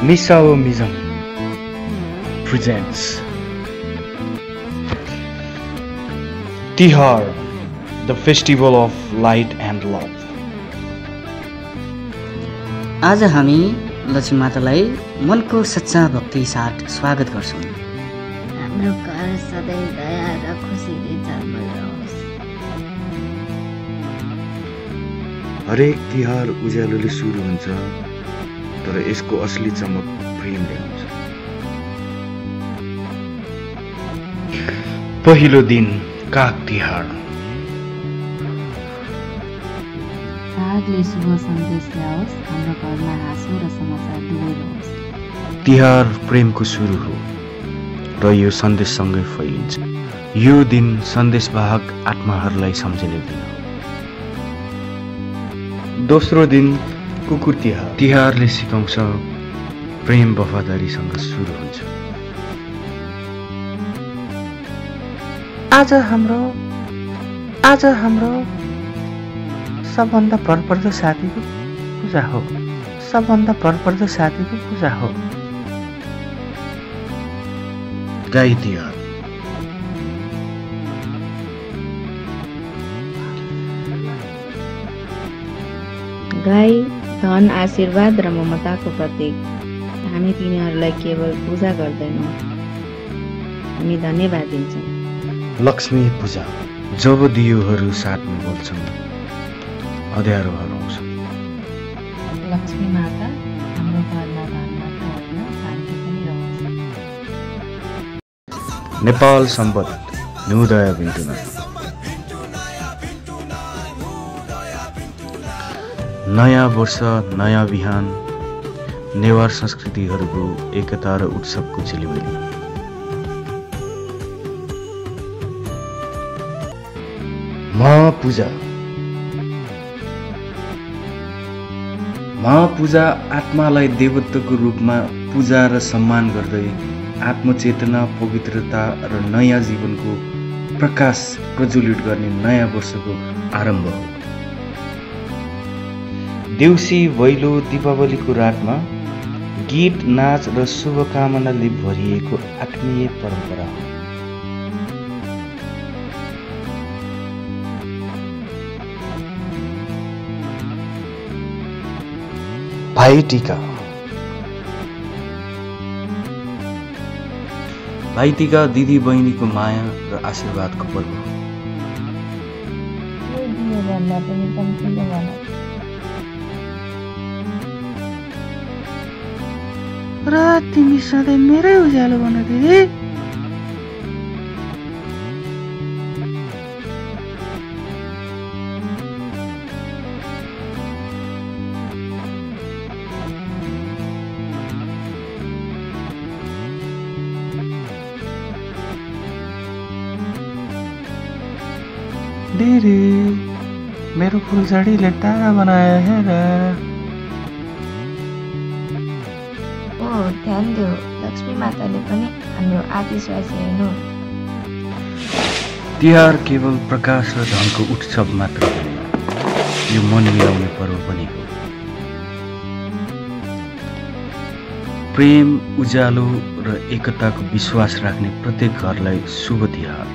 Misao Mizam presents Tihar, the festival of light and love. आज हामी लक्ष्मी मातालाई मनको सच्चा भक्ति साथ स्वागत गर्छौं। हाम्रो घर सधैँ दया र खुसीले झलमलाओस्। हरेक तिहार उज्यालोले सुरु हुन्छ, तर यसको असली चमक प्रेमले आउँछ। पहिलो दिन काग तिहार। कागले शुभ सन्देश ल्याओस्, हाम्रो घरमा हाँसो र समाचार दुवै रहोस्। तिहार प्रेमको सुरु हो र यो सन्देशसँगै फैलिन्छ। यो दिन सन्देशवाहक आत्माहरूलाई सम्झने दिन हो। दोस्रो दिन कुकुर तिहार। तिहारले सिकाउँछ प्रेम वफादारीसँग सुरु हुन्छ। आज हाम्रो सबभन्दा भरपर्दो साथीको पूजा हो। सबभन्दा भरपर्दो साथीको पूजा हो। गाई तिहार। गाई धन, आशीर्वाद र ममताको प्रतीक। हामी तिनीहरूलाई केवल पूजा गर्दैनौँ, हामी धन्यवाद दिन्छौँ। लक्ष्मी पूजा। जब दियोहरू साथमा बोल्छन्, अँध्यारो हराउँछ। लक्ष्मी माता, हाम्रो घरमा धन मात्र होइन, शान्ति पनि रहोस्। नेपाल सम्बत नुदय बिन्तुना। नयाँ वर्ष, नयाँ बिहान, नेवार संस्कृतिहरूको एकता र उत्सवको झिलिमिली। महापूजा। महापूजा आत्मालाई देवत्वको रूपमा पूजा र सम्मान गर्दै आत्मचेतना, पवित्रता र नयाँ जीवनको प्रकाश प्रज्वलित गर्ने नयाँ वर्षको आरम्भ हो। देउसी, भैलो, दीपावलीको रातमा गीत, नाच र शुभकामनाले भरिएको आत्मीय परम्परा हो। भाइटिका। भाइटिका दिदी बहिनीको माया र आशीर्वादको पर्व हो। यो दियोभन्दा पनि कम्तीले भन। र तिमी सधैँ मेरै उज्यालो बन दिदी। दिदी, मेरो फुलझडीले टाढा बनायो हेर। ध्यान देऊ, लक्ष्मी माताले पनि हाम्रो आतिशबाजी हेर्नु। तिहार केवल प्रकाश र धनको उत्सव मात्र होइन, यो मन मिलाउने पर्व पनि हो। प्रेम, उज्यालो र एकताको विश्वास राख्ने प्रत्येक घरलाई शुभ तिहार।